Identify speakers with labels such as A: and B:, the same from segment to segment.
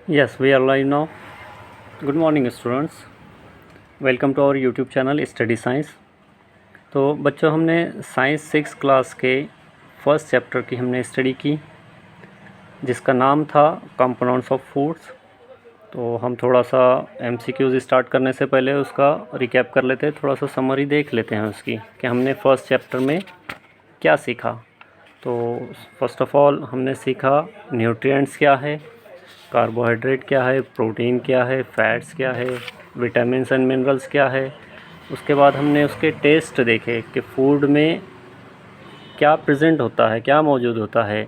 A: Yes, we are live now. Good morning students. Welcome to our YouTube channel Study Science. तो बच्चों हमने science 6 class के first chapter की हमने study की जिसका नाम था कंपोनेंट्स ऑफ फूड्स। तो हम थोड़ा सा MCQs स्टार्ट करने से पहले उसका रिकैप कर लेते हैं, थोड़ा सा समरी देख लेते हैं उसकी कि हमने फर्स्ट चैप्टर में क्या सीखा। तो फर्स्ट ऑफ ऑल हमने सीखा न्यूट्रिएंट्स क्या है, कार्बोहाइड्रेट क्या है, प्रोटीन क्या है, फैट्स क्या है, विटामिन्स एंड मिनरल्स क्या है। उसके बाद हमने उसके टेस्ट देखे कि फूड में क्या प्रेजेंट होता है, क्या मौजूद होता है,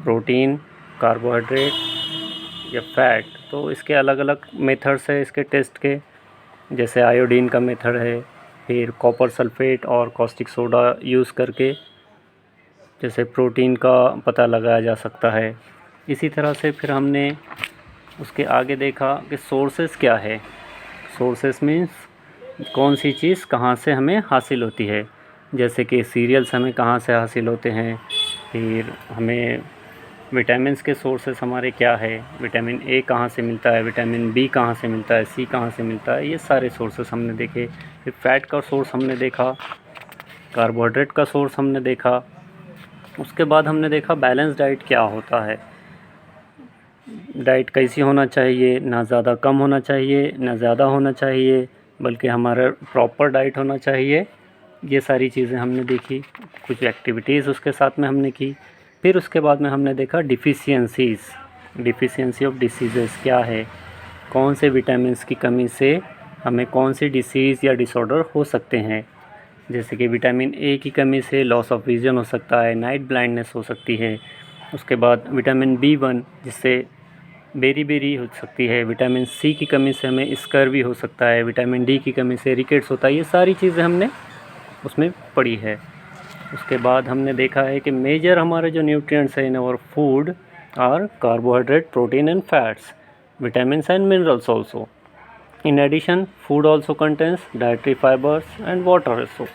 A: प्रोटीन, कार्बोहाइड्रेट या फैट। तो इसके अलग अलग मेथड्स है इसके टेस्ट के, जैसे आयोडीन का मेथड है, फिर कॉपर सल्फेट और कॉस्टिक सोडा यूज़ करके जैसे प्रोटीन का पता लगाया जा सकता है। इसी तरह से फिर हमने उसके आगे देखा कि सोर्सेस क्या है। सोर्सेस मीन्स कौन सी चीज़ कहाँ से हमें हासिल होती है, जैसे कि सीरियल्स हमें कहाँ से हासिल होते हैं। फिर हमें विटामिन्स के सोर्सेस हमारे क्या है, विटामिन ए कहाँ से मिलता है, विटामिन बी कहाँ से मिलता है, सी कहाँ से मिलता है, ये सारे सोर्सेस हमने देखे। फिर फैट का सोर्स हमने देखा, कार्बोहाइड्रेट का सोर्स हमने देखा। उसके बाद हमने देखा बैलेंस डाइट क्या होता है, डाइट कैसी होना चाहिए, ना ज़्यादा कम होना चाहिए ना ज़्यादा होना चाहिए, बल्कि हमारा प्रॉपर डाइट होना चाहिए। ये सारी चीज़ें हमने देखी, कुछ एक्टिविटीज़ उसके साथ में हमने की। फिर उसके बाद में हमने देखा डिफिशियंसीज़, डिफिशियंसी ऑफ डिसीज़ेस क्या है, कौन से विटामिन्स की कमी से हमें कौन सी डिसीज़ या डिसऑर्डर हो सकते हैं। जैसे कि विटामिन ए की कमी से लॉस ऑफ विज़न हो सकता है, नाइट ब्लाइंडनेस हो सकती है। उसके बाद विटामिन B1 जिससे बेरी हो सकती है, विटामिन सी की कमी से हमें स्कर्वी हो सकता है, विटामिन डी की कमी से रिकेट्स होता है। ये सारी चीज़ें हमने उसमें पढ़ी है। उसके बाद हमने देखा है कि मेजर हमारे जो न्यूट्रिएंट्स हैं in our food are carbohydrate, protein and fats, vitamins and minerals also. In addition, food also contains dietary fibers and water also.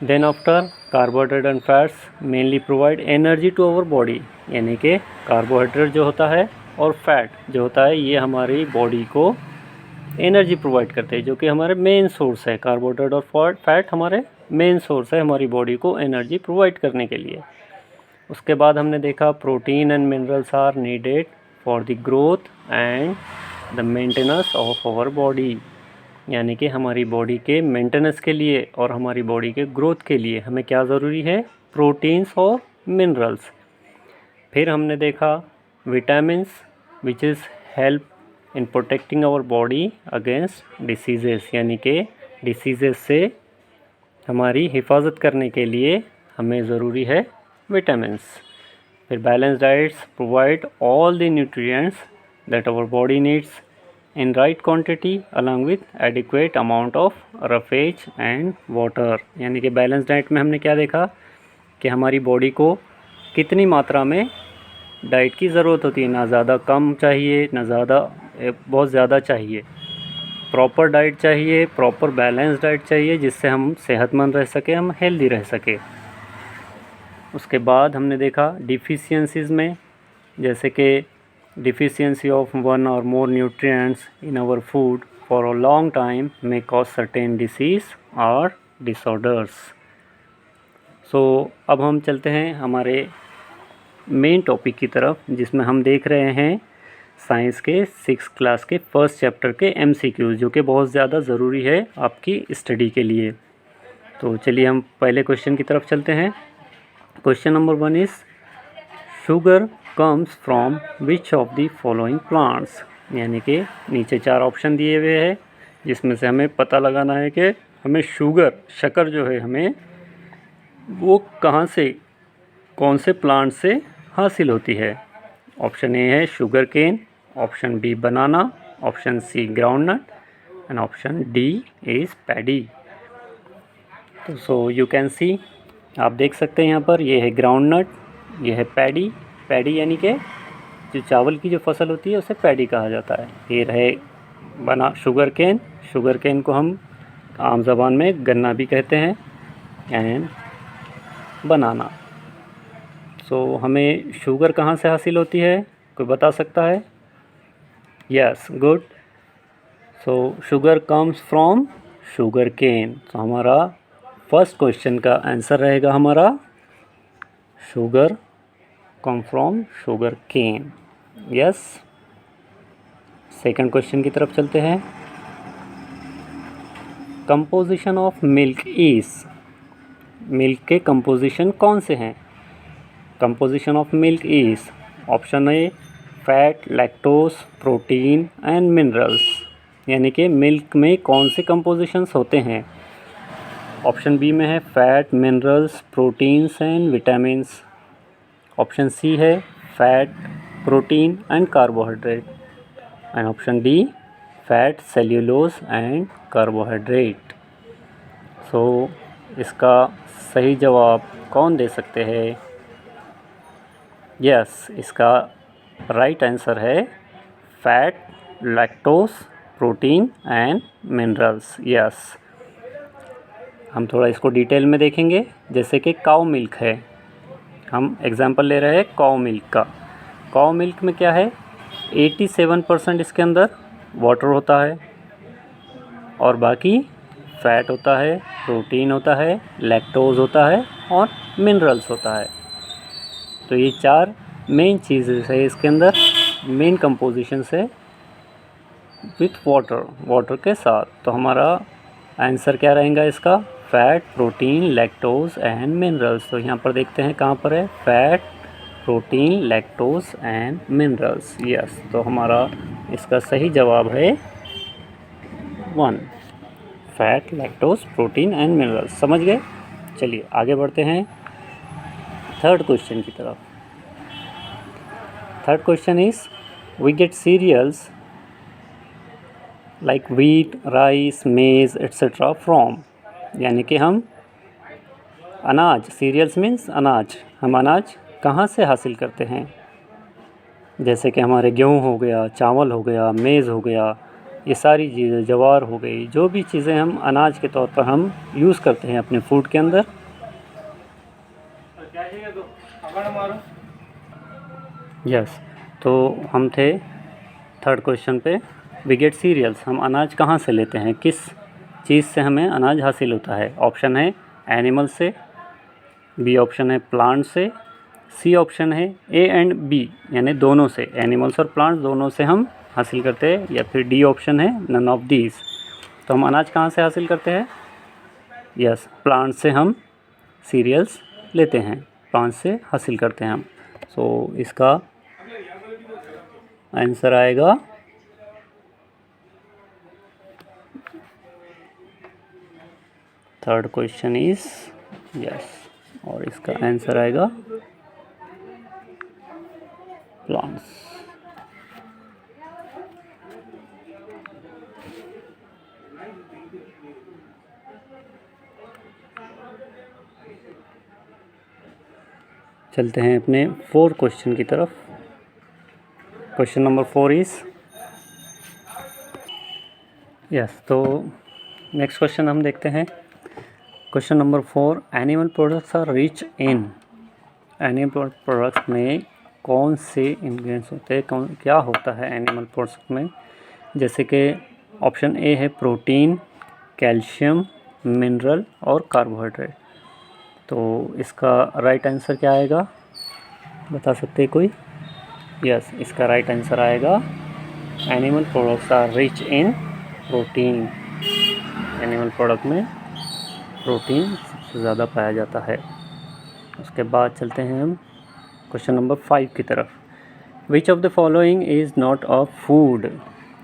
A: Then after, carbohydrate and fats mainly provide energy to our body, यानी कि carbohydrate जो होता है और fat जो होता है ये हमारी बॉडी को एनर्जी प्रोवाइड करते हैं, जो कि हमारे मेन सोर्स है। कार्बोहाइड्रेट और फैट हमारे मेन सोर्स है हमारी बॉडी को एनर्जी प्रोवाइड करने के लिए। उसके बाद हमने देखा protein and minerals are needed for the growth and the maintenance of our body, यानी कि हमारी बॉडी के मेंटेनेंस के लिए और हमारी बॉडी के ग्रोथ के लिए हमें क्या ज़रूरी है, प्रोटीन्स और मिनरल्स। फिर हमने देखा vitamins which is help in protecting our body against diseases, यानी कि डिसीज़ेस से हमारी हिफाजत करने के लिए हमें ज़रूरी है विटामिन्स। फिर balance diets provide all the nutrients that our body needs in right quantity along with adequate amount of roughage and water, यानी कि बैलेंस डाइट में हमने क्या देखा कि हमारी बॉडी को कितनी मात्रा में डाइट की ज़रूरत होती है, ना ज़्यादा कम चाहिए ना ज़्यादा बहुत ज़्यादा चाहिए। प्रॉपर डाइट चाहिए, प्रॉपर बैलेंस डाइट चाहिए जिससे हम सेहतमंद रह सके, हम हेल्दी रह सके। उसके बाद हमने देखा डिफिशियंसीज़ में, जैसे कि deficiency of one or more nutrients in our food for a long time may cause certain disease or disorders. So अब हम चलते हैं हमारे मेन टॉपिक की तरफ, जिसमें हम देख रहे हैं साइंस के 6 क्लास के फर्स्ट चैप्टर के MCQs, जो कि बहुत ज़्यादा ज़रूरी है आपकी स्टडी के लिए। तो चलिए हम पहले क्वेश्चन की तरफ चलते हैं। Question number 1 is sugar comes from which of the following plants, यानी कि नीचे 4 ऑप्शन दिए हुए हैं जिसमें से हमें पता लगाना है कि हमें शक्कर जो है हमें वो कहाँ से, कौन से प्लांट से हासिल होती है। ऑप्शन ए है sugar cane, option B banana, option C groundnut and option D is paddy. तो सो यू कैन सी, आप देख सकते हैं यहाँ पर, ये है ग्राउंडनट, ये है पैडी। पैडी यानी कि जो चावल की जो फसल होती है उसे पैडी कहा जाता है। ये रहे शुगर केन, शुगर केन को हम आम ज़बान में गन्ना भी कहते हैं, एंड बनाना। सो हमें शुगर कहाँ से हासिल होती है, कोई बता सकता है? Yes, good. So sugar comes from sugar cane. तो हमारा फर्स्ट क्वेश्चन का आंसर रहेगा हमारा sugar come from sugar cane. Yes. Second question की तरफ चलते हैं। Composition of milk is. Milk के कंपोजिशन कौन से हैं? Composition of milk is option A fat, lactose, protein and minerals. यानी कि मिल्क में कौन से कंपोजिशंस होते हैं? ऑप्शन बी में है fat, minerals, proteins and vitamins. Option C है fat, protein and carbohydrate. And option D fat, cellulose and carbohydrate. So इसका सही जवाब कौन दे सकते हैं? यस, इसका राइट आंसर है fat, lactose, protein and minerals. Yes. हम थोड़ा इसको डिटेल में देखेंगे। जैसे कि काऊ मिल्क है, हम एग्जांपल ले रहे हैं काऊ मिल्क का। काऊ मिल्क में क्या है, 87% इसके अंदर वाटर होता है और बाकी फैट होता है, प्रोटीन होता है, लैक्टोज होता है और मिनरल्स होता है। तो ये 4 मेन चीज़ें है इसके अंदर, मेन कंपोजिशन है विथ वाटर के साथ। तो हमारा आंसर क्या रहेगा इसका? Fat, protein, lactose and minerals. तो यहाँ पर देखते हैं कहाँ पर है, fat, protein, lactose and minerals. Yes. तो हमारा इसका सही जवाब है 1, fat, lactose, protein and minerals. समझ गए? चलिए आगे बढ़ते हैं थर्ड क्वेश्चन की तरफ। Third question is we get cereals like wheat, rice, maize etcetera from. यानी कि हम अनाज, सीरियल्स मीन्स अनाज, हम अनाज कहाँ से हासिल करते हैं? जैसे कि हमारे गेहूँ हो गया, चावल हो गया, मेज़ हो गया, ये सारी चीज़ें, ज्वार हो गई, जो भी चीज़ें हम अनाज के तौर पर हम यूज़ करते हैं अपने फूड के अंदर। यस। तो हम थे थर्ड क्वेश्चन पे, वी गेट सीरियल्स, हम अनाज कहाँ से लेते हैं, किस चीज़ से हमें अनाज हासिल होता है? ऑप्शन है एनिमल से, बी ऑप्शन है प्लांट से, सी ऑप्शन है ए एंड बी यानी दोनों से, एनिमल्स और प्लांट्स दोनों से हम हासिल करते हैं, या फिर डी ऑप्शन है नन ऑफ दीज। तो हम अनाज कहाँ से हासिल करते हैं? यस, प्लांट से हम सीरियल्स लेते हैं, प्लांट से हासिल करते हैं हम। सो इसका आंसर आएगा थर्ड क्वेश्चन इज यस, और इसका आंसर आएगा प्लांट्स। चलते हैं अपने 4 क्वेश्चन की तरफ। Question number 4 is yes. तो नेक्स्ट क्वेश्चन हम देखते हैं। Question number 4, animal products are rich in. Animal products में कौन से इंग्रेडिएंट्स होते हैं, क्या होता है एनिमल प्रोडक्ट्स में? जैसे कि ऑप्शन ए है प्रोटीन, कैल्शियम, मिनरल और कार्बोहाइड्रेट। तो इसका राइट आंसर क्या आएगा, बता सकते हैं कोई? यस, इसका राइट आंसर आएगा animal products are rich in protein. Animal product में प्रोटीन सबसे ज़्यादा पाया जाता है। उसके बाद चलते हैं हम क्वेश्चन नंबर 5 की तरफ। Which of the following is not a food.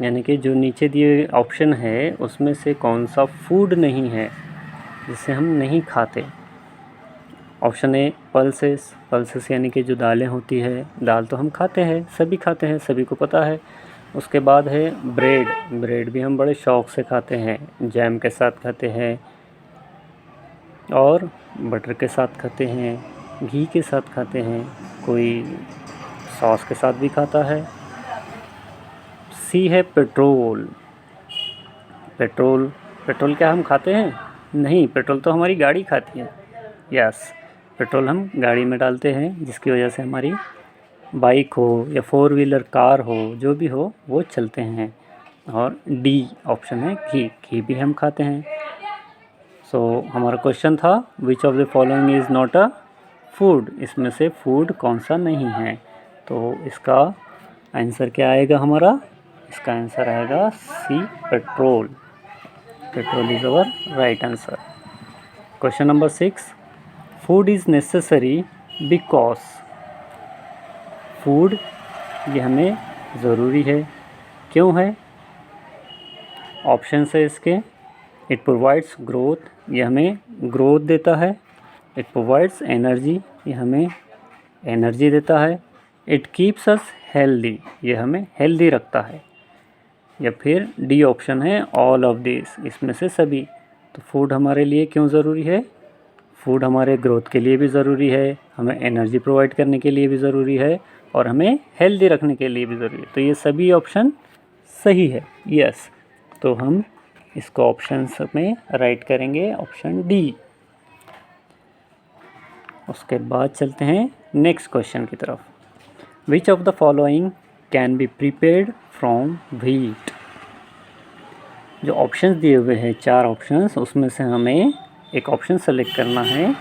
A: यानी कि जो नीचे दिए ऑप्शन है उसमें से कौन सा फूड नहीं है, जिसे हम नहीं खाते? Option A pulses. पल्सेस यानी कि जो दालें होती है, दाल तो हम खाते हैं, सभी खाते हैं, सभी को पता है। उसके बाद है ब्रेड। ब्रेड भी हम बड़े शौक़ से खाते हैं, जैम के साथ खाते हैं और बटर के साथ खाते हैं, घी के साथ खाते हैं, कोई सॉस के साथ भी खाता है। सी है पेट्रोल। पेट्रोल क्या हम खाते हैं? नहीं, पेट्रोल तो हमारी गाड़ी खाती है। यस, पेट्रोल हम गाड़ी में डालते हैं, जिसकी वजह से हमारी बाइक हो या 4 व्हीलर कार हो, जो भी हो वो चलते हैं। और डी ऑप्शन है घी भी हम खाते हैं। सो हमारा क्वेश्चन था which of the following is not a food, इसमें से फूड कौन सा नहीं है। तो इसका आंसर क्या आएगा हमारा, इसका आंसर आएगा C petrol. Petrol is our right answer. Question number 6, food is necessary because, food ये हमें ज़रूरी है, क्यों है। ऑप्शन है इसके, इट प्रोवाइड्स ग्रोथ, ये हमें ग्रोथ देता है। इट प्रोवाइड्स एनर्जी, ये हमें एनर्जी देता है। इट कीप्स अस हेल्दी, ये हमें हेल्दी रखता है। या फिर डी ऑप्शन है ऑल ऑफ दिस, इसमें से सभी। तो फूड हमारे लिए क्यों ज़रूरी है, फूड हमारे ग्रोथ के लिए भी ज़रूरी है, हमें एनर्जी प्रोवाइड करने के लिए भी ज़रूरी है, और हमें हेल्दी रखने के लिए भी ज़रूरी है। तो ये सभी ऑप्शन सही है, यस। तो हम इसको ऑप्शंस में राइट करेंगे ऑप्शन डी। उसके बाद चलते हैं नेक्स्ट क्वेश्चन की तरफ। Which of the following can be prepared from wheat. जो ऑप्शंस दिए हुए हैं 4 ऑप्शंस, उसमें से हमें एक ऑप्शन सेलेक्ट करना है।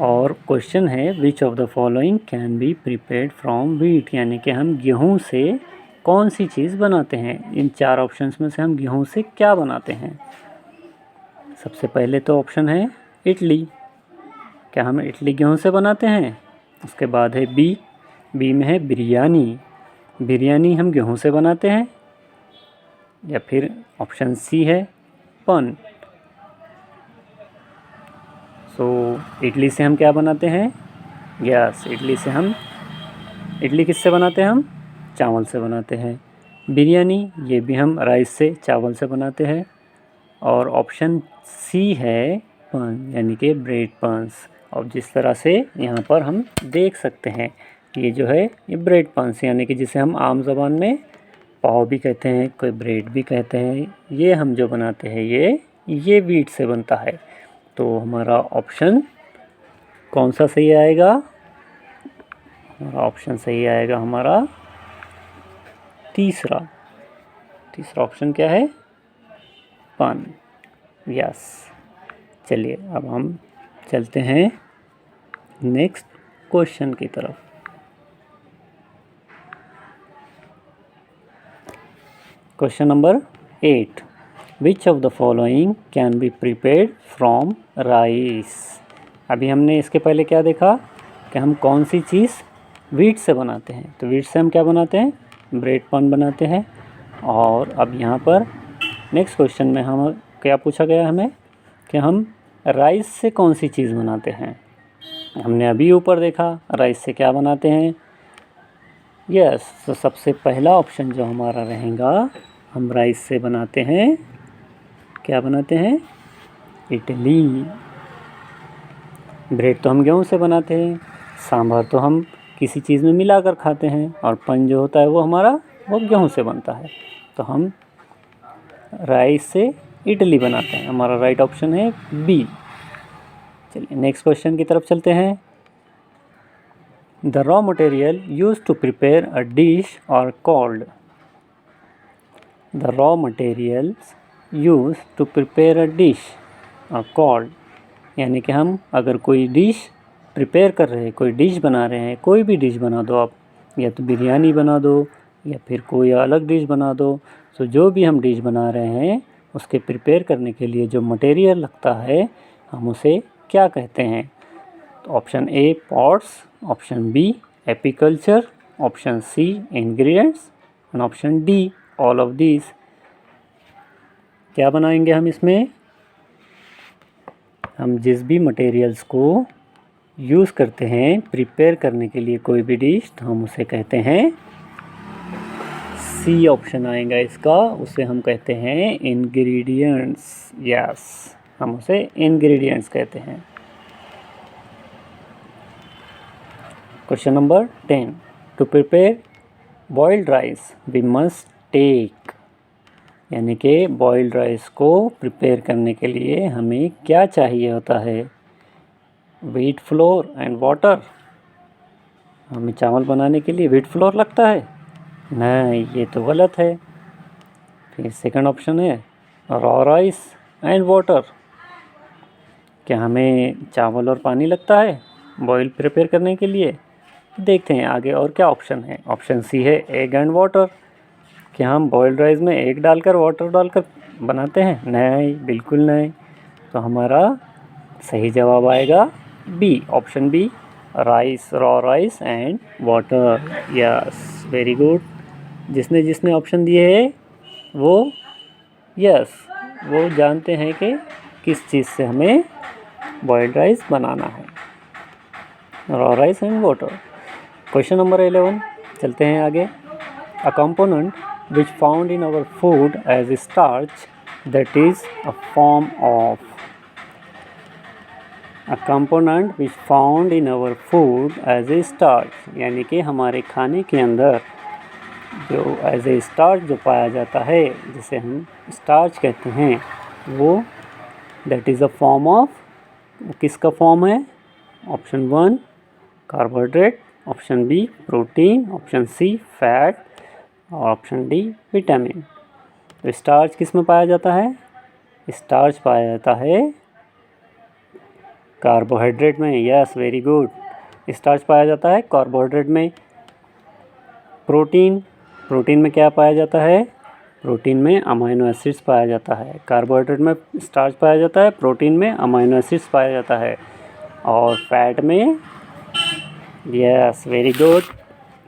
A: और क्वेश्चन है which of the following can be prepared from wheat, यानी कि हम गेहूं से कौन सी चीज़ बनाते हैं। इन 4 ऑप्शंस में से हम गेहूं से क्या बनाते हैं। सबसे पहले तो ऑप्शन है इडली, क्या हम इडली गेहूं से बनाते हैं। उसके बाद है बी में है बिरयानी, बिरयानी हम गेहूं से बनाते हैं। या फिर ऑप्शन सी है पन। सो इडली से हम क्या बनाते हैं, यस, इडली किससे बनाते हैं, हम चावल से बनाते हैं। बिरयानी ये भी हम राइस से, चावल से बनाते हैं। और ऑप्शन सी है पन, यानी कि ब्रेड पन्स। और जिस तरह से यहाँ पर हम देख सकते हैं, ये जो है ये ब्रेड पन्स, यानी कि जिसे हम आम ज़बान में पाव भी कहते हैं, कोई ब्रेड भी कहते हैं, ये हम जो बनाते हैं ये वीट से बनता है। तो हमारा ऑप्शन कौन सा सही आएगा, हमारा ऑप्शन सही आएगा हमारा तीसरा ऑप्शन क्या है, पान, यस। चलिए अब हम चलते हैं नेक्स्ट क्वेश्चन की तरफ। Question number 8, which of the following can be prepared from rice. अभी हमने इसके पहले क्या देखा कि हम कौन सी चीज़ वीट से बनाते हैं। तो वीट से हम क्या बनाते हैं, ब्रेड पान बनाते हैं। और अब यहाँ पर नेक्स्ट क्वेश्चन में हम क्या पूछा गया हमें कि हम राइस से कौन सी चीज़ बनाते हैं। हमने अभी ऊपर देखा राइस से क्या बनाते हैं, यस। तो सबसे पहला ऑप्शन जो हमारा रहेगा, हम राइस से बनाते हैं, क्या बनाते हैं, इडली। ब्रेड तो हम गेहूं से बनाते हैं, सांभर तो हम किसी चीज़ में मिलाकर खाते हैं, और पन जो होता है वो हमारा वो गेहूं से बनता है। तो हम राइस से इडली बनाते हैं, हमारा राइट ऑप्शन है बी। चलिए नेक्स्ट क्वेश्चन की तरफ चलते हैं। The raw material used to prepare a dish are called. The raw materials used to prepare a dish are called, यानी कि हम अगर कोई डिश प्रिपेयर कर रहे हैं, कोई डिश बना रहे हैं, कोई भी डिश बना दो आप, या तो बिरयानी बना दो या फिर कोई अलग डिश बना दो। तो जो भी हम डिश बना रहे हैं उसके प्रिपेयर करने के लिए जो मटेरियल लगता है हम उसे क्या कहते हैं। तो option A pots, option B apiculture, option C ingredients, and option D all of this. क्या बनाएंगे हम इसमें, हम जिस भी मटेरियल्स को यूज़ करते हैं प्रिपेयर करने के लिए कोई भी डिश, तो हम उसे कहते हैं, सी ऑप्शन आएगा इसका, उसे हम कहते हैं इंग्रेडिएंट्स, यस, हम उसे इंग्रेडिएंट्स कहते हैं। Question number 10, to prepare boiled rice we must take, यानी कि बॉइल्ड राइस को प्रिपेयर करने के लिए हमें क्या चाहिए होता है, व्हीट फ्लोर एंड वाटर, हमें चावल बनाने के लिए व्हीट फ्लोर लगता है? नहीं, ये तो गलत है। फिर सेकंड ऑप्शन है रॉ राइस एंड वाटर। क्या हमें चावल और पानी लगता है बॉयल प्रिपेयर करने के लिए? देखते हैं आगे और क्या ऑप्शन है। ऑप्शन सी है एग एंड वाटर। क्या हम बॉयल्ड राइस में एग डालकर वाटर डालकर बनाते हैं? नहीं, बिल्कुल नहीं। तो हमारा सही जवाब आएगा B, option B, rice, raw rice and water. Yes, very good. जिसने जिसने ऑप्शन दिए है वो यस, वो जानते हैं कि किस चीज़ से हमें बॉयल्ड राइस बनाना है, raw rice and water. Question number 11, चलते हैं आगे। A component which found in our food as starch, that is a form of a component which found in our food as a starch, यानी कि हमारे खाने के अंदर जो एज ए स्टार्च जो पाया जाता है, जिसे हम स्टार्च कहते हैं, वो that is a form of, किसका फॉर्म है? Option 1 carbohydrate, option B protein, option C fat और ऑप्शन डी विटामिन। तो स्टार्च किस में पाया जाता है? स्टार्च पाया जाता है कार्बोहाइड्रेट में। Yes, very good. स्टार्च पाया जाता है कार्बोहाइड्रेट में। प्रोटीन, प्रोटीन में क्या पाया जाता है? प्रोटीन में अमीनो एसिड्स पाया जाता है। कार्बोहाइड्रेट में स्टार्च पाया जाता है, प्रोटीन में अमीनो एसिड्स पाया जाता है, और फैट में, यस, वेरी गुड।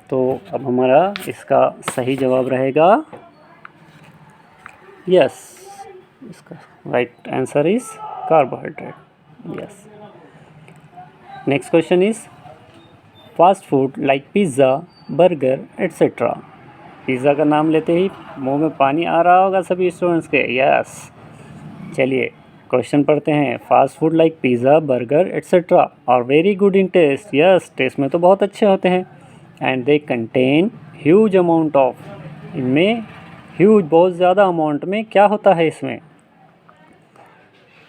A: तो अब हमारा इसका सही जवाब रहेगा यस, इसका right answer is carbohydrate. Yes. Next question is fast food like pizza, burger etcetera. Pizza का नाम लेते ही मुंह में पानी आ रहा होगा सभी स्टूडेंट्स के। यस, चलिए क्वेश्चन पढ़ते हैं। Fast food like pizza, burger etcetera are very good in taste. Yes, taste में तो बहुत अच्छे होते हैं। And they contain huge amount of, इनमें ह्यूज, बहुत ज़्यादा अमाउंट में क्या होता है इसमें?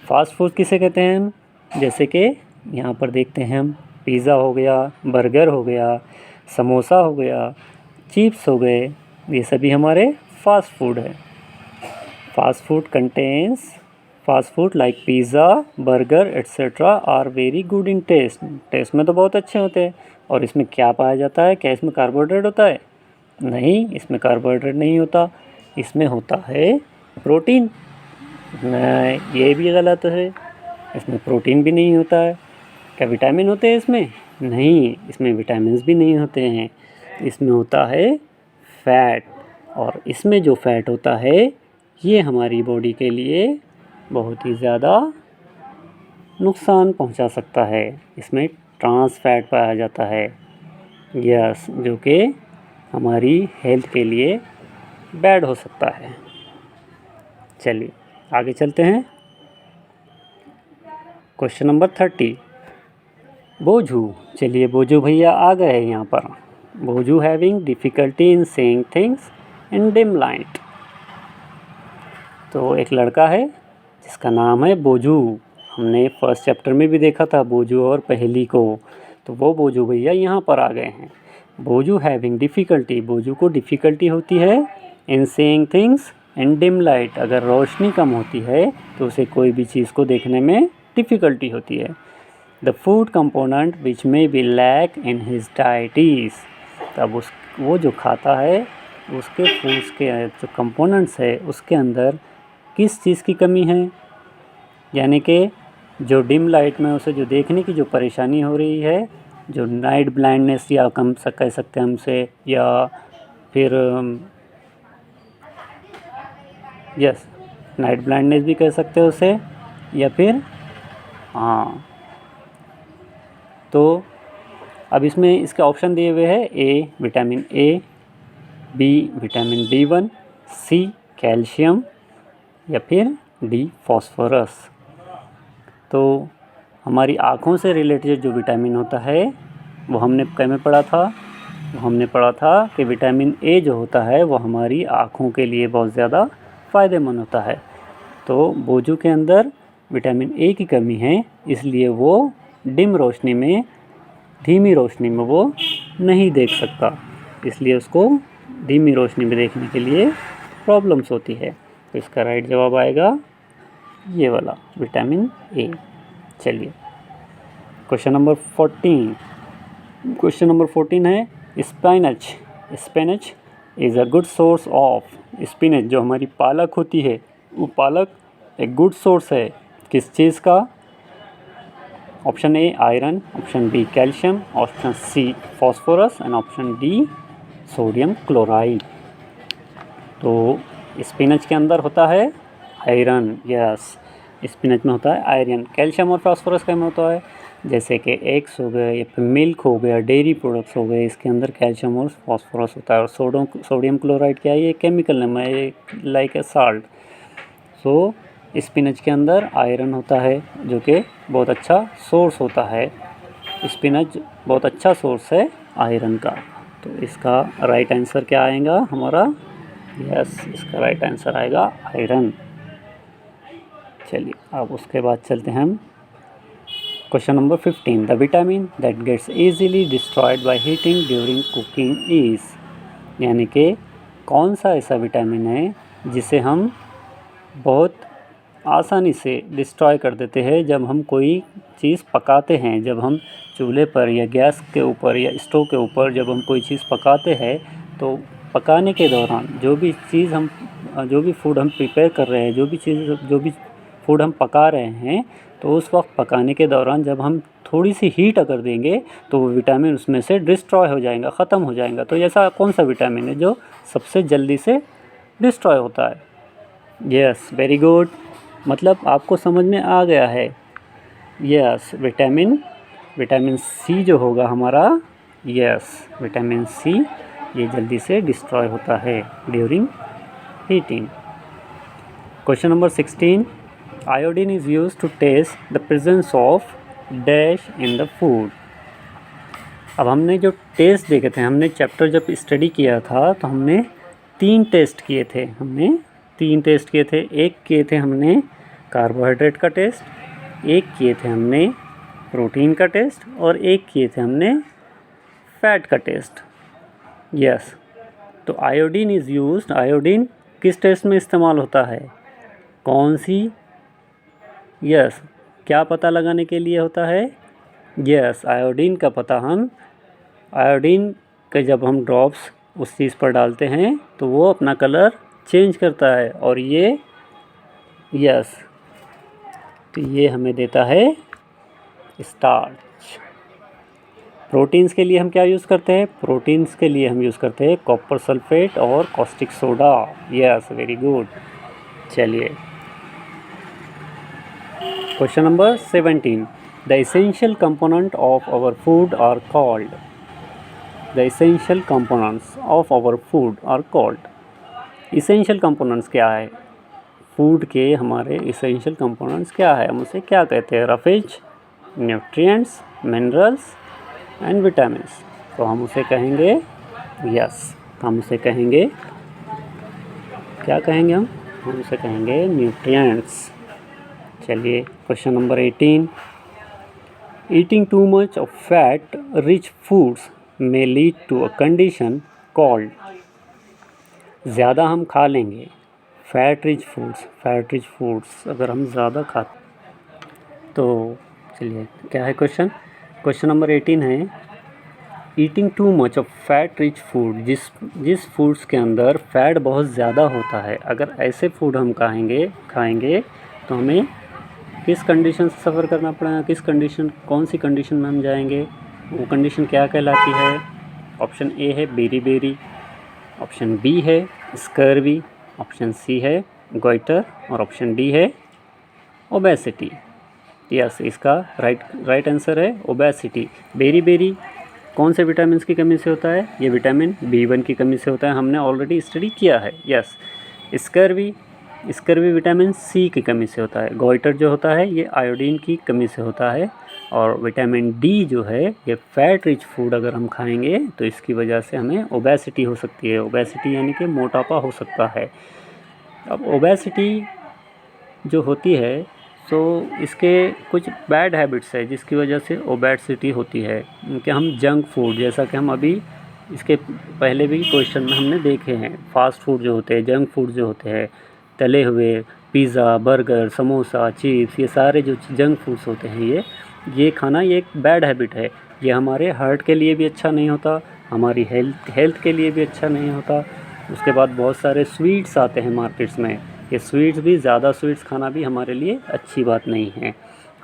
A: फास्ट फूड किसे कहते हैं हम? जैसे कि यहाँ पर देखते हैं हम, पिज़्ज़ा हो गया, बर्गर हो गया, समोसा हो गया, चिप्स हो गए, ये सभी हमारे फास्ट फूड है। Fast food contains, fast food like pizza, burger etcetera are very good in taste. Taste में तो बहुत अच्छे होते हैं। और इसमें क्या पाया जाता है? क्या इसमें कार्बोहाइड्रेट होता है? नहीं, इसमें कार्बोहाइड्रेट नहीं होता। इसमें होता है प्रोटीन। नहीं, ये भी गलत है। इसमें प्रोटीन भी नहीं होता है। क्या विटामिन होते हैं इसमें? नहीं, इसमें विटामिन्स भी नहीं होते हैं। इसमें होता है फैट, और इसमें जो फैट होता है ये हमारी बॉडी के लिए बहुत ही ज़्यादा नुकसान पहुंचा सकता है। इसमें ट्रांस फैट पाया जाता है। यस, जो कि हमारी हेल्थ के लिए बैड हो सकता है। चलिए आगे चलते हैं। Question number 30, Boojho. चलिए बोझू भैया आ गए हैं यहाँ पर। Boojho having difficulty in saying things in dim light. तो एक लड़का है जिसका नाम है बोझू। हमने फर्स्ट चैप्टर में भी देखा था बोझू और पहेली को। तो वो बोझू भैया यहाँ पर आ गए हैं। बोझू हैविंग डिफ़िकल्टी, बोझू को डिफ़िकल्टी होती है इन saying things in dim light. अगर रोशनी कम होती है तो उसे कोई भी चीज़ को देखने में डिफ़िकल्टी होती है। The food component which may be lack in his diet is. तब वो जो खाता है उसके फूड्स के जो कंपोनेंट्स है उसके अंदर किस चीज़ की कमी है? यानी कि जो डिम लाइट में उसे जो देखने की जो परेशानी हो रही है, जो नाइट ब्लाइंडनेस या कम कह सकते हैं हमसे, या फिर यस, नाइट ब्लाइंडनेस भी कह सकते हैं उसे, या फिर हाँ। तो अब इसमें इसके ऑप्शन दिए हुए हैं। A vitamin A, B vitamin B1, C calcium, या फिर डी फॉस्फोरस। तो हमारी आँखों से रिलेटेड जो विटामिन होता है वो हमने क्या में पढ़ा था? वो हमने पढ़ा था कि विटामिन ए जो होता है वो हमारी आँखों के लिए बहुत ज़्यादा फ़ायदेमंद होता है। तो बोझू के अंदर विटामिन ए की कमी है, इसलिए वो डिम रोशनी में, धीमी रोशनी में वो नहीं देख सकता, इसलिए उसको धीमी रोशनी में देखने के लिए प्रॉब्लम्स होती है। तो इसका राइट जवाब आएगा ये वाला, विटामिन ए। चलिए क्वेश्चन नंबर 14। क्वेश्चन नंबर 14 है spinach. Spinach is a good source of. Spinach जो हमारी पालक होती है, वो पालक एक गुड सोर्स है किस चीज़ का? Option A iron, option B calcium, option C phosphorus and option D sodium chloride. तो स्पिनच के अंदर होता है आयरन, यस, स्पिनच में होता है आयरन। कैल्शियम और फास्फोरस का में होता है, जैसे कि एग्स हो गए या फिर मिल्क हो गया, डेयरी प्रोडक्ट्स हो गए, इसके अंदर कैल्शियम और फास्फोरस होता है। और सोडियम क्लोराइड क्या है? ये केमिकल नेम है, like a salt. So spinach के अंदर आयरन होता है, जो कि बहुत अच्छा सोर्स होता है। स्पिनच बहुत अच्छा सोर्स है आयरन का। तो इसका राइट आंसर क्या आएगा हमारा? यस, इसका राइट आंसर आएगा आयरन। चलिए अब उसके बाद चलते हैं हम question number 15। The vitamin that gets easily destroyed by heating during cooking is. यानी कि कौन सा ऐसा विटामिन है जिसे हम बहुत आसानी से डिस्ट्रॉय कर देते हैं जब हम कोई चीज़ पकाते हैं। जब हम चूल्हे पर या गैस के ऊपर या स्टोव के ऊपर जब हम कोई चीज़ पकाते हैं, तो पकाने के दौरान जो भी फूड हम प्रिपेयर कर रहे हैं, जो भी फूड हम पका रहे हैं, तो उस वक्त पकाने के दौरान जब हम थोड़ी सी हीट अगर देंगे तो वो विटामिन उसमें से डिस्ट्रॉय हो जाएगा, ख़त्म हो जाएगा। तो ऐसा कौन सा विटामिन है जो सबसे जल्दी से डिस्ट्रॉय होता है? यस, वेरी गुड, मतलब आपको समझ में आ गया है। यस, विटामिन सी जो होगा हमारा, यस, विटामिन सी ये जल्दी से डिस्ट्रॉय होता है during heating. Question number 16। Iodine is use to test the presence of dash in the food. अब हमने जो टेस्ट देखे थे, हमने चैप्टर जब स्टडी किया था तो हमने 3 टेस्ट किए थे। एक किए थे हमने कार्बोहाइड्रेट का टेस्ट, एक किए थे हमने प्रोटीन का टेस्ट और एक किए थे हमने फैट का टेस्ट। यस, तो आयोडीन इज़ यूज्ड। आयोडीन किस टेस्ट में इस्तेमाल होता है? कौन सी? यस, क्या पता लगाने के लिए होता है? यस, आयोडीन का पता आयोडीन के जब हम ड्रॉप्स उस चीज़ पर डालते हैं तो वो अपना कलर चेंज करता है, और ये यस, तो ये हमें देता है स्टार्च। प्रोटीन्स के लिए हम क्या यूज़ करते हैं? प्रोटीन्स के लिए हम यूज़ करते हैं कॉपर सल्फेट और caustic soda. Yes, very good. चलिए question number 17। The essential component of our food are called. The essential components of our food are called. Essential components क्या है? फूड के हमारे एसेंशियल कंपोनेंट्स क्या है? हम उसे क्या कहते हैं? Roughage, nutrients, minerals and vitamins. तो हम उसे कहेंगे, यस, हम उसे कहेंगे, क्या कहेंगे हम उसे कहेंगे न्यूट्रिएंट्स। चलिए question number 18। Eating too much of fat rich foods may lead to a condition called. ज़्यादा हम खा लेंगे फैट रिच फूड्स अगर हम ज़्यादा खाते, तो चलिए क्या है क्वेश्चन नंबर 18 है eating too much of fat rich food. जिस फूड्स के अंदर फैट बहुत ज़्यादा होता है, अगर ऐसे फूड हम खाएंगे तो हमें किस कंडीशन से सफ़र करना पड़ेगा? कौन सी कंडीशन में हम जाएंगे? वो कंडीशन क्या कहलाती है? ऑप्शन ए है बेरी, ऑप्शन बी है स्कर्वी, ऑप्शन सी है गोइटर और ऑप्शन डी है ओबेसिटी। यस, इसका राइट आंसर है ओबेसिटी। बेरी कौन से विटामिन की कमी से होता है? ये विटामिन B1 की कमी से होता है, हमने ऑलरेडी स्टडी किया है। यस, स्कर्वी विटामिन सी की कमी से होता है। गोइटर जो होता है ये आयोडीन की कमी से होता है। और विटामिन डी जो है ये फैट रिच फूड अगर हम खाएंगे तो इसकी वजह से हमें ओबेसिटी हो सकती है। ओबेसिटी यानी कि मोटापा हो सकता है। अब ओबेसिटी जो होती है सो इसके कुछ बैड हैबिट्स है जिसकी वजह से ओबेसिटी होती है कि हम जंक फूड, जैसा कि हम अभी इसके पहले भी क्वेश्चन में हमने देखे हैं, फास्ट फूड जो होते हैं, जंक फूड जो होते हैं, तले हुए पिज़्ज़ा, बर्गर, समोसा, चिप्स, ये सारे जो जंक फूड्स होते हैं, ये खाना ये एक बैड हैबिट है। ये हमारे हार्ट के लिए भी अच्छा नहीं होता, हमारी हेल्थ के लिए भी अच्छा नहीं होता। उसके बाद बहुत सारे स्वीट्स आते हैं मार्केट्स में, ये स्वीट्स भी, ज़्यादा स्वीट्स खाना भी हमारे लिए अच्छी बात नहीं है।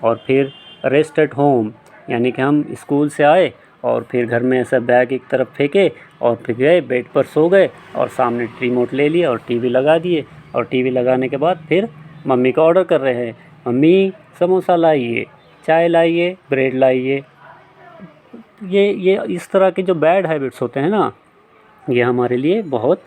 A: और फिर रेस्ट एट होम, यानी कि हम स्कूल से आए और फिर घर में ऐसा बैग एक तरफ फेंके और फिर गए बेड पर सो गए और सामने रिमोट ले लिया और टीवी लगा दिए, और टीवी लगाने के बाद फिर मम्मी का ऑर्डर कर रहे हैं, मम्मी समोसा लाइए, चाय लाइए, ब्रेड लाइए। ये इस तरह के जो बैड हैबिट्स होते हैं ना, ये हमारे लिए बहुत,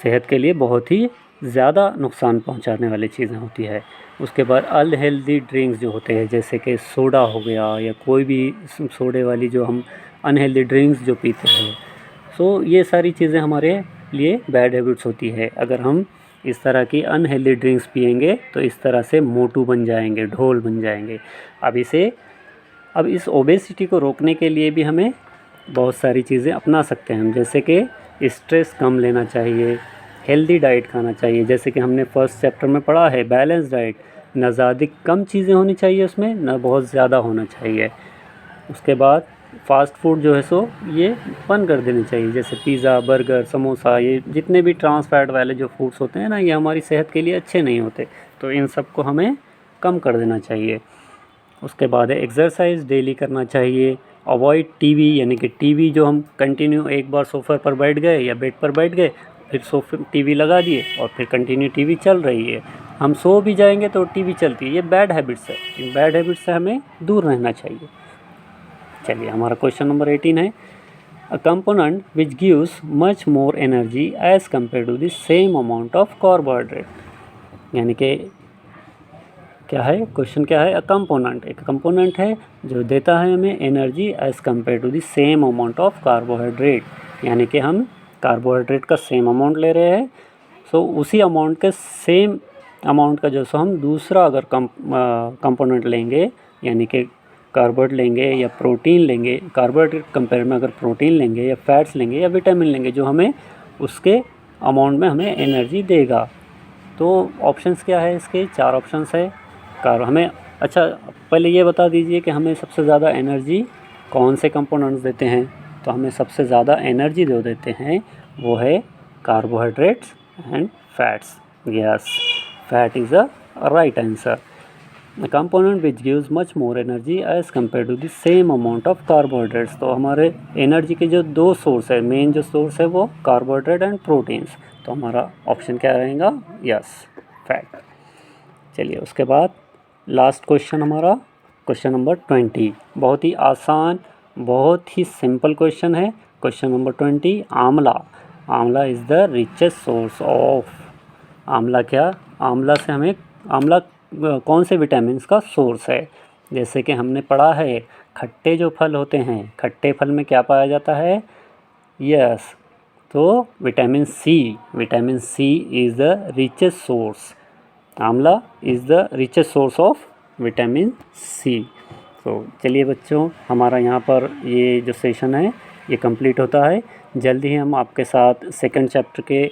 A: सेहत के लिए बहुत ही ज़्यादा नुकसान पहुंचाने वाली चीज़ें होती है। उसके बाद अनहेल्दी ड्रिंक्स जो होते हैं, जैसे कि सोडा हो गया या कोई भी सोडे वाली जो हम अनहेल्दी ड्रिंक्स जो पीते हैं, सो ये सारी चीज़ें हमारे लिए बैड हैबिट्स होती है। अगर हम इस तरह की अनहेल्दी ड्रिंक्स पिएंगे तो इस तरह से मोटू बन जाएंगे, ढोल बन जाएंगे। अब इस ओबेसिटी को रोकने के लिए भी हमें बहुत सारी चीज़ें अपना सकते हैं हम, जैसे कि स्ट्रेस कम लेना चाहिए, हेल्दी डाइट खाना चाहिए, जैसे कि हमने फर्स्ट चैप्टर में पढ़ा है बैलेंस डाइट, ना ज़्यादा कम चीज़ें होनी चाहिए उसमें, ना बहुत ज़्यादा होना चाहिए। उसके बाद फ़ास्ट फूड जो है सो ये बंद कर देनी चाहिए, जैसे पिज़्ज़ा, बर्गर, समोसा, ये जितने भी ट्रांस फैट वाले जो फूड्स होते हैं ना, ये हमारी सेहत के लिए अच्छे नहीं होते, तो इन सब को हमें कम कर देना चाहिए। उसके बाद है एक्सरसाइज डेली करना चाहिए। अवॉइड टीवी, यानी कि टीवी जो हम कंटिन्यू एक बार सोफ़े पर बैठ गए या बेड पर बैठ गए, फिर सोफ़े टीवी लगा दिए और फिर कंटिन्यू टीवी चल रही है, हम सो भी जाएंगे तो टीवी चलती है, ये बैड हैबिट्स है। इन बैड हैबिट्स से हमें दूर रहना चाहिए। चलिए, हमारा क्वेश्चन नंबर 18 है, a component which gives much more energy as compare to the same amount of carbohydrate. यानी कि क्या है, क्वेश्चन क्या है, अ कंपोनेंट, एक कंपोनेंट है जो देता है हमें energy as compare to the same amount of carbohydrate, यानी कि हम कार्बोहाइड्रेट का सेम अमाउंट ले रहे हैं, सो उसी अमाउंट के सेम अमाउंट का जो सो हम दूसरा अगर कंपोनेंट लेंगे, यानी कि कार्बोहाइड्रेट लेंगे या प्रोटीन लेंगे, कार्बोहाइड्रेट कंपेयर में अगर प्रोटीन लेंगे या फैट्स लेंगे या विटामिन लेंगे, जो हमें उसके अमाउंट में हमें एनर्जी देगा। तो ऑप्शंस क्या है इसके, 4 ऑप्शंस है। हमें, अच्छा पहले ये बता दीजिए कि हमें सबसे ज़्यादा एनर्जी कौन से कंपोनेंट्स देते हैं। तो हमें सबसे ज़्यादा एनर्जी जो देते हैं वो है carbohydrates and fats. Yes, fat is a right answer. The component which gives much more energy as compare to the same amount of carbohydrates. तो हमारे एनर्जी के जो 2 सोर्स है, मेन जो सोर्स है वो कार्बोहाइड्रेट एंड प्रोटीन्स, तो हमारा ऑप्शन क्या रहेगा, यस, फैट। चलिए, उसके बाद लास्ट क्वेश्चन हमारा क्वेश्चन नंबर 20, बहुत ही आसान, बहुत ही सिंपल क्वेश्चन है। क्वेश्चन नंबर 20, आंवला, आंवला is the richest source of, आंवला क्या, आंवला से हमें, आंवला कौन से विटामिन्स का सोर्स है। जैसे कि हमने पढ़ा है, खट्टे जो फल होते हैं, खट्टे फल में क्या पाया जाता है, यस, तो vitamin C, vitamin C is the richest source, amla is the richest source of vitamin C. तो चलिए बच्चों, हमारा यहाँ पर ये जो सेशन है ये कंप्लीट होता है। जल्दी ही हम आपके साथ सेकंड चैप्टर के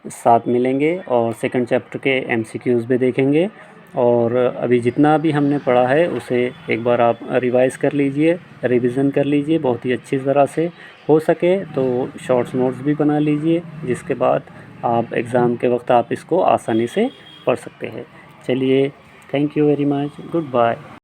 A: साथ मिलेंगे और सेकंड चैप्टर के एमसीक्यूज़ भी देखेंगे। और अभी जितना भी हमने पढ़ा है उसे एक बार आप रिवाइज़ कर लीजिए, रिवीजन कर लीजिए बहुत ही अच्छी तरह से, हो सके तो शॉर्ट्स नोट्स भी बना लीजिए, जिसके बाद आप एग्ज़ाम के वक्त आप इसको आसानी से पढ़ सकते हैं। चलिए, thank you very much, good bye.